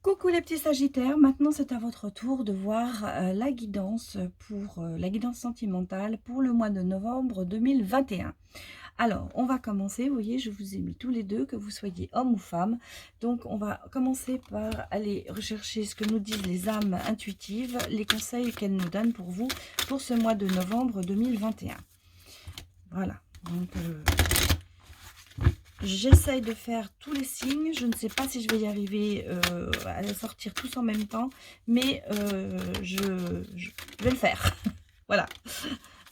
Coucou les petits sagittaires, maintenant c'est à votre tour de voir la guidance pour la guidance sentimentale pour le mois de novembre 2021. Alors, on va commencer, vous voyez, je vous ai mis tous les deux, que vous soyez homme ou femme. Donc, on va commencer par aller rechercher ce que nous disent les âmes intuitives, les conseils qu'elles nous donnent pour vous pour ce mois de novembre 2021. Voilà, donc j'essaye de faire tous les signes. Je ne sais pas si je vais y arriver à les sortir tous en même temps, mais je vais le faire. Voilà.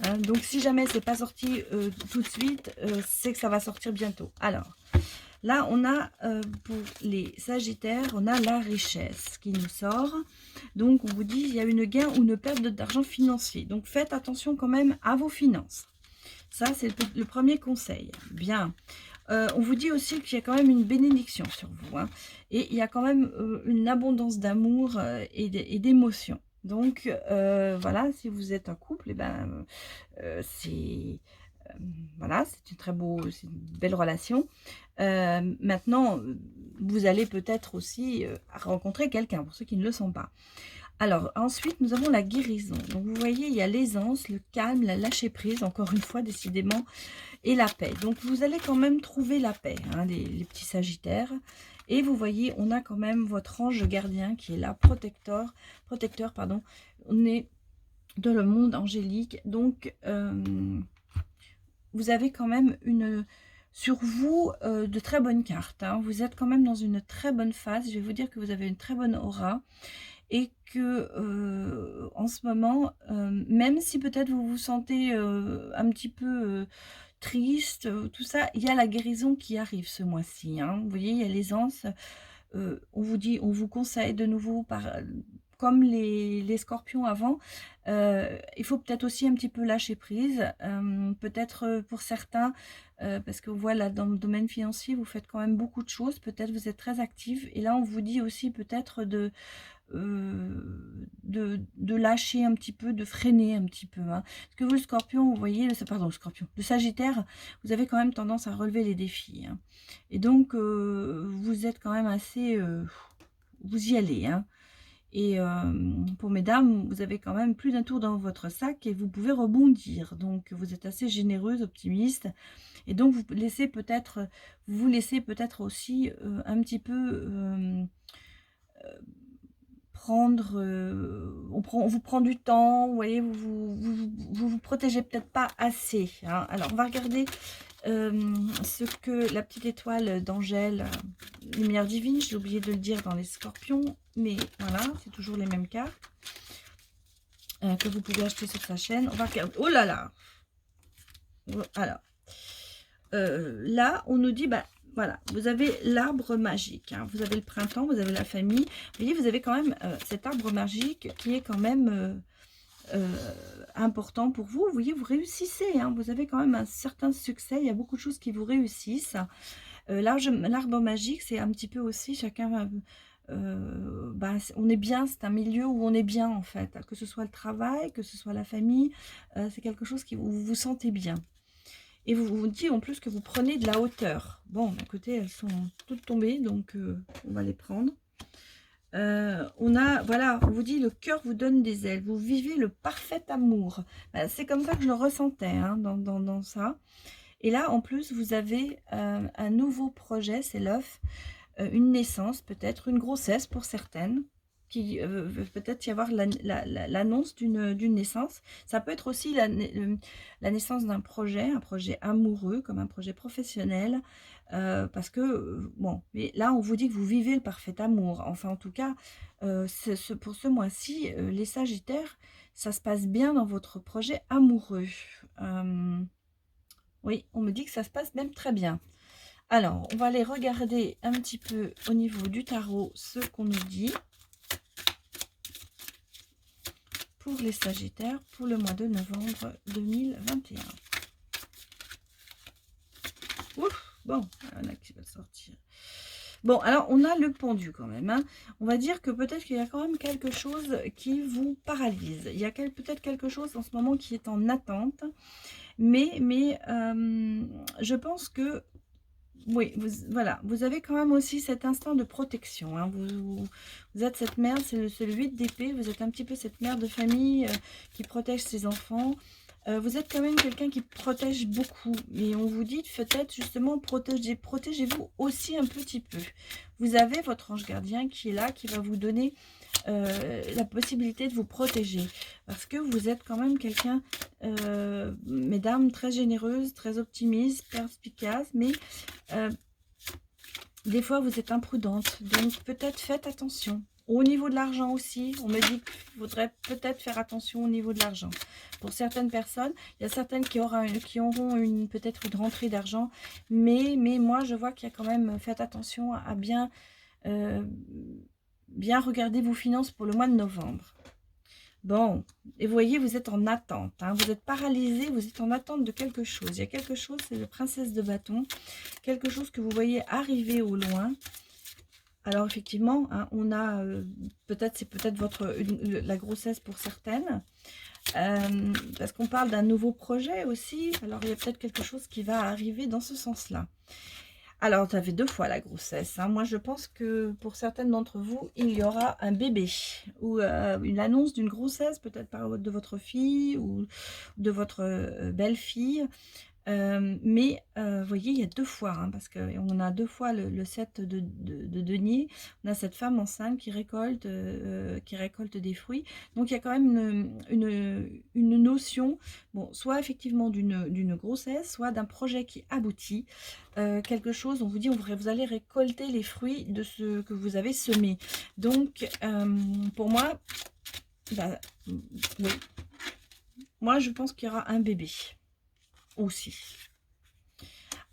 Hein, donc, si jamais c'est pas sorti tout de suite, c'est que ça va sortir bientôt. Alors, là, on a pour les Sagittaires, on a la richesse qui nous sort. Donc, on vous dit, il y a une gain ou une perte d'argent financier. Donc, faites attention quand même à vos finances. Ça, c'est le premier conseil. Bien. On vous dit aussi qu'il y a quand même une bénédiction sur vous. Hein, et il y a quand même une abondance d'amour et d'émotions. Donc, voilà, si vous êtes un couple, eh ben, c'est voilà, c'est c'est une belle relation. Maintenant, vous allez peut-être aussi rencontrer quelqu'un, pour ceux qui ne le sont pas. Alors, ensuite, nous avons la guérison. Donc, vous voyez, il y a l'aisance, le calme, la lâcher-prise, encore une fois, décidément, et la paix. Donc, vous allez quand même trouver la paix, hein, les petits sagittaires. Et vous voyez, on a quand même votre ange gardien qui est là, protecteur, pardon. On est dans le monde angélique. Donc, vous avez quand même sur vous de très bonnes cartes. Hein. Vous êtes quand même dans une très bonne phase. Je vais vous dire que vous avez une très bonne aura. Et que en ce moment, même si peut-être vous vous sentez un petit peu triste, tout ça, il y a la guérison qui arrive ce mois-ci. Hein. Vous voyez, il y a l'aisance. On vous dit, on vous conseille de nouveau, comme les scorpions avant, il faut peut-être aussi un petit peu lâcher prise. Peut-être pour certains, parce que voilà, dans le domaine financier, vous faites quand même beaucoup de choses. Peut-être vous êtes très active. Et là, on vous dit aussi peut-être de lâcher un petit peu, de freiner un petit peu. Hein. Parce que vous, le scorpion, vous voyez, pardon, le scorpion, le sagittaire, vous avez quand même tendance à relever les défis. Hein. Et donc, vous êtes quand même assez... vous y allez. Hein. Et pour mesdames, vous avez quand même plus d'un tour dans votre sac et vous pouvez rebondir. Donc, vous êtes assez généreuse, optimiste. Et donc, vous vous laissez peut-être aussi un petit peu prendre, on vous prend du temps, vous voyez, vous protégez peut-être pas assez. Hein. Alors, on va regarder ce que la petite étoile d'Angèle, lumière divine, j'ai oublié de le dire dans les scorpions, mais voilà, c'est toujours les mêmes cartes que vous pouvez acheter sur sa chaîne. On va regarder, oh là là. Alors, là, on nous dit, bah, voilà, vous avez l'arbre magique, hein, vous avez le printemps, vous avez la famille. Vous voyez, vous avez quand même cet arbre magique qui est quand même important pour vous. Vous voyez, vous réussissez, hein, vous avez quand même un certain succès, il y a beaucoup de choses qui vous réussissent. L'arbre magique, c'est un petit peu aussi, chacun va... bah, on est bien, c'est un milieu où on est bien en fait, que ce soit le travail, que ce soit la famille, c'est quelque chose où vous vous sentez bien. Et vous dites en plus que vous prenez de la hauteur. Bon, d'un côté, elles sont toutes tombées, donc on va les prendre. Voilà, on vous dit, le cœur vous donne des ailes. Vous vivez le parfait amour. Ben, c'est comme ça que je le ressentais hein, dans ça. Et là, en plus, vous avez un nouveau projet, c'est l'œuf. Une naissance, peut-être une grossesse pour certaines. Qui peut-être y avoir l'annonce d'une naissance. Ça peut être aussi la naissance d'un projet, un projet amoureux, comme un projet professionnel, parce que, bon, mais là, on vous dit que vous vivez le parfait amour. Enfin, en tout cas, pour ce mois-ci, les Sagittaires, ça se passe bien dans votre projet amoureux. Oui, on me dit que ça se passe même très bien. Alors, on va aller regarder un petit peu au niveau du tarot ce qu'on nous dit pour les Sagittaires pour le mois de novembre 2021. Ouf, bon, il y en a qui va sortir. Bon, alors on a le pendu quand même. Hein. On va dire que peut-être qu'il y a quand même quelque chose qui vous paralyse. Il y a peut-être quelque chose en ce moment qui est en attente. Mais je pense que oui, voilà, vous avez quand même aussi cet instinct de protection, hein. Vous êtes cette mère, c'est le 8 d'épée, vous êtes un petit peu cette mère de famille qui protège ses enfants. Vous êtes quand même quelqu'un qui protège beaucoup. Et on vous dit peut-être justement, protégez-vous aussi un petit peu. Vous avez votre ange gardien qui est là, qui va vous donner la possibilité de vous protéger. Parce que vous êtes quand même quelqu'un, mesdames, très généreuse, très optimiste, perspicace, mais des fois vous êtes imprudente. Donc peut-être faites attention. Au niveau de l'argent aussi, on me dit qu'il faudrait peut-être faire attention au niveau de l'argent. Pour certaines personnes, il y a certaines qui auront peut-être une rentrée d'argent, mais moi je vois qu'il y a quand même, faites attention à bien, bien regarder vos finances pour le mois de novembre. Bon, et vous voyez, vous êtes en attente, hein, vous êtes paralysé, vous êtes en attente de quelque chose. Il y a quelque chose, c'est la princesse de bâton, quelque chose que vous voyez arriver au loin. Alors effectivement, hein, on a c'est peut-être la grossesse pour certaines, parce qu'on parle d'un nouveau projet aussi. Alors il y a peut-être quelque chose qui va arriver dans ce sens-là. Alors, tu avais 2 fois la grossesse, hein. Moi, je pense que pour certaines d'entre vous, il y aura un bébé ou une annonce d'une grossesse, peut-être de votre fille ou de votre belle-fille. Mais vous voyez, il y a 2 fois, hein, parce qu'on a 2 fois le 7 de denier. On a cette femme enceinte qui récolte des fruits. Donc, il y a quand même une notion, bon, soit effectivement d'une grossesse, soit d'un projet qui aboutit. Quelque chose, on vous dit, vous allez récolter les fruits de ce que vous avez semé. Donc, pour moi, bah, oui. Moi, je pense qu'il y aura un bébé aussi.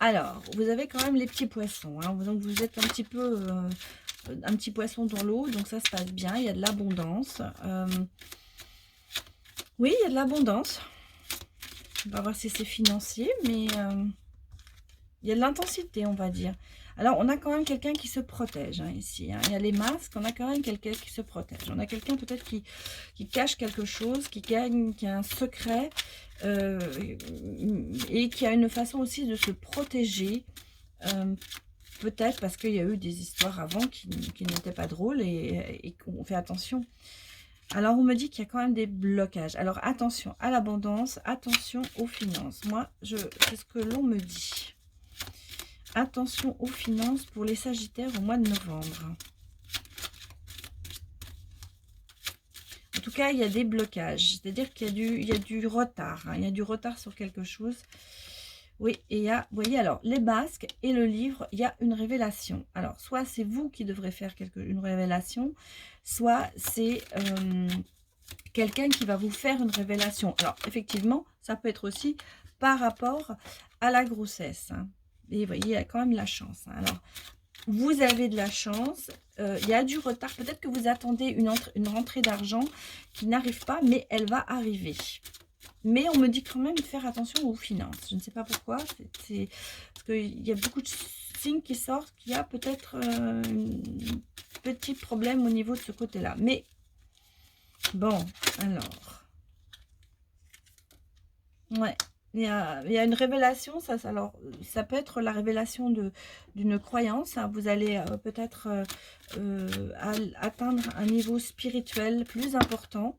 Alors, vous avez quand même les petits poissons, hein. Donc, vous êtes un petit peu un petit poisson dans l'eau, donc ça se passe bien. Il y a de l'abondance. Oui, il y a de l'abondance. On va voir si c'est financier, mais il y a de l'intensité, on va dire. Alors, on a quand même quelqu'un qui se protège, hein, ici, hein. Il y a les masques, on a quand même quelqu'un qui se protège. On a quelqu'un peut-être qui cache quelque chose, qui a un secret, et qui a une façon aussi de se protéger. Peut-être parce qu'il y a eu des histoires avant qui n'étaient pas drôles et qu'on fait attention. Alors, on me dit qu'il y a quand même des blocages. Alors, attention à l'abondance, attention aux finances. Moi, c'est ce que l'on me dit. Attention aux finances pour les Sagittaires au mois de novembre. En tout cas, il y a des blocages. C'est-à-dire qu'il y a du retard, hein. Il y a du retard sur quelque chose. Oui, et il y a, vous voyez, alors, les masques et le livre, il y a une révélation. Alors, soit c'est vous qui devrez faire une révélation, soit c'est quelqu'un qui va vous faire une révélation. Alors, effectivement, ça peut être aussi par rapport à la grossesse, hein. Et vous voyez, il y a quand même la chance, hein. Alors, vous avez de la chance, il y a du retard. Peut-être que vous attendez une rentrée d'argent qui n'arrive pas, mais elle va arriver. Mais on me dit quand même de faire attention aux finances. Je ne sais pas pourquoi. C'est parce qu'il y a beaucoup de signes qui sortent qu'il y a peut-être un petit problème au niveau de ce côté-là. Mais bon, alors. Ouais. Il y a une révélation, alors, ça peut être la révélation d'une croyance, hein. Vous allez peut-être atteindre un niveau spirituel plus important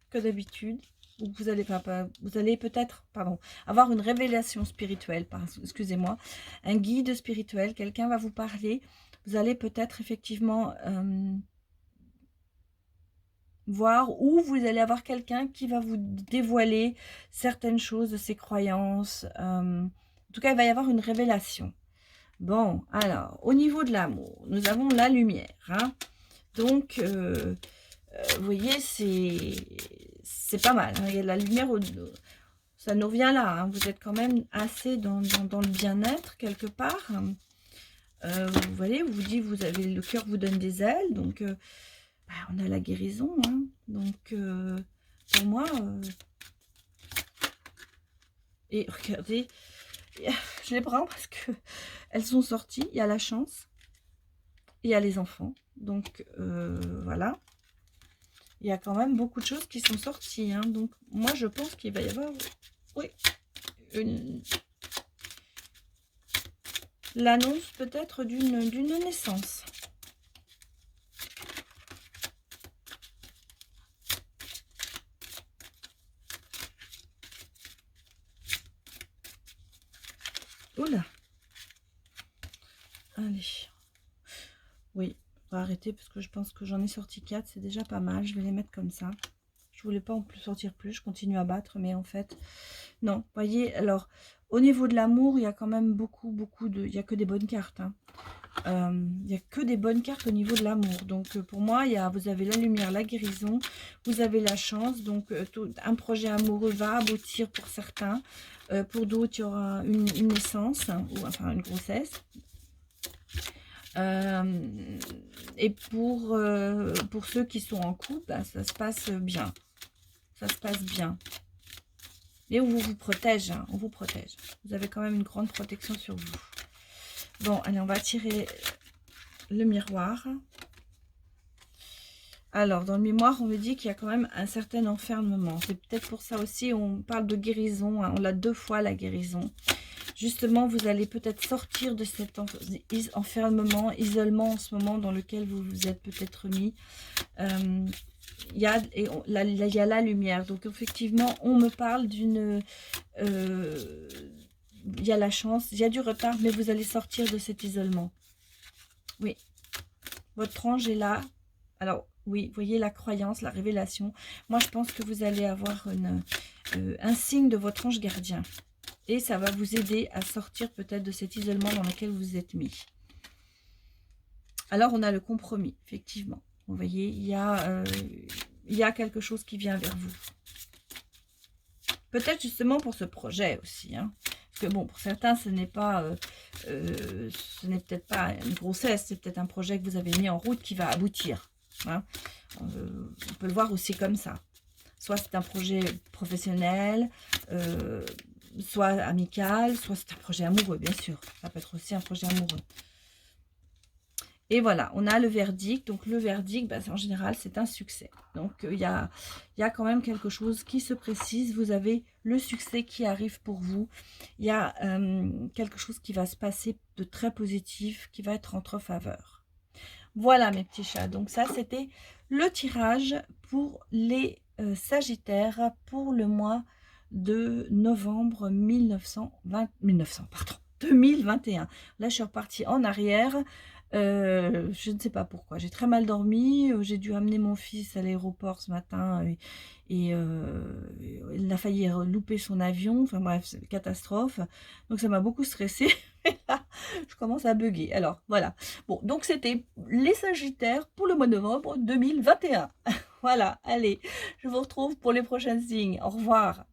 que d'habitude. Vous allez, peut-être, pardon, avoir une révélation spirituelle, excusez-moi, un guide spirituel, quelqu'un va vous parler. Vous allez peut-être effectivement voir, ou vous allez avoir quelqu'un qui va vous dévoiler certaines choses de ses croyances. En tout cas, il va y avoir une révélation. Bon, alors, au niveau de l'amour, nous avons la lumière, hein. Donc, vous voyez, c'est pas mal, hein. Il y a de la lumière, ça nous revient là, hein. Vous êtes quand même assez dans le bien-être, quelque part. Vous voyez, vous dites, le cœur vous donne des ailes, donc... on a la guérison, hein. Donc, pour moi, et regardez, je les prends parce que elles sont sorties. Il y a la chance, il y a les enfants. Donc, voilà. Il y a quand même beaucoup de choses qui sont sorties, hein. Donc, moi, je pense qu'il va y avoir, oui, l'annonce peut-être d'une naissance. Oula. Allez. Oui, on va arrêter parce que je pense que j'en ai sorti 4. C'est déjà pas mal. Je vais les mettre comme ça. Je voulais pas en plus sortir plus. Je continue à battre. Mais en fait, non. Voyez, alors, au niveau de l'amour, il y a quand même beaucoup de... Il n'y a que des bonnes cartes. Hein. Il n'y a que des bonnes cartes au niveau de l'amour. Donc, pour moi, vous avez la lumière, la guérison. Vous avez la chance. Donc, un projet amoureux va aboutir pour certains. Pour d'autres, il y aura une naissance. Hein, ou enfin, une grossesse. Et pour ceux qui sont en couple, bah, ça se passe bien. Ça se passe bien. Et on vous protège, hein, on vous protège. Vous avez quand même une grande protection sur vous. Bon, allez, on va tirer le miroir. Alors, dans le miroir, on me dit qu'il y a quand même un certain enfermement. C'est peut-être pour ça aussi, on parle de guérison. Hein, on l'a 2 fois, la guérison. Justement, vous allez peut-être sortir de cet enfermement, isolement en ce moment dans lequel vous vous êtes peut-être mis. Il y a la lumière. Donc, effectivement, on me parle d'une... il y a la chance, il y a du retard, mais vous allez sortir de cet isolement. Oui. Votre ange est là. Alors, oui, vous voyez la croyance, la révélation. Moi, je pense que vous allez avoir un signe de votre ange gardien. Et ça va vous aider à sortir peut-être de cet isolement dans lequel vous vous êtes mis. Alors, on a le compromis, effectivement. Vous voyez, il y a quelque chose qui vient vers vous. Peut-être justement pour ce projet aussi. Hein. Parce que bon, pour certains, ce n'est peut-être pas une grossesse. C'est peut-être un projet que vous avez mis en route qui va aboutir. Hein. On peut le voir aussi comme ça. Soit c'est un projet professionnel, soit amical, soit c'est un projet amoureux, bien sûr. Ça peut être aussi un projet amoureux. Et voilà, on a le verdict. Donc, le verdict, bah, en général, c'est un succès. Donc, il y a quand même quelque chose qui se précise. Vous avez le succès qui arrive pour vous. Il y a quelque chose qui va se passer de très positif, qui va être en votre faveur. Voilà, mes petits chats. Donc, ça, c'était le tirage pour les Sagittaires pour le mois de novembre 2021. Là, je suis repartie en arrière. Je ne sais pas pourquoi. J'ai très mal dormi. J'ai dû amener mon fils à l'aéroport ce matin. Il a failli louper son avion. Enfin bref, c'est une catastrophe. Donc, ça m'a beaucoup stressée. Et là, je commence à bugger. Alors, voilà. Bon, donc c'était les Sagittaires pour le mois de novembre 2021. Voilà, allez, je vous retrouve pour les prochains signes. Au revoir.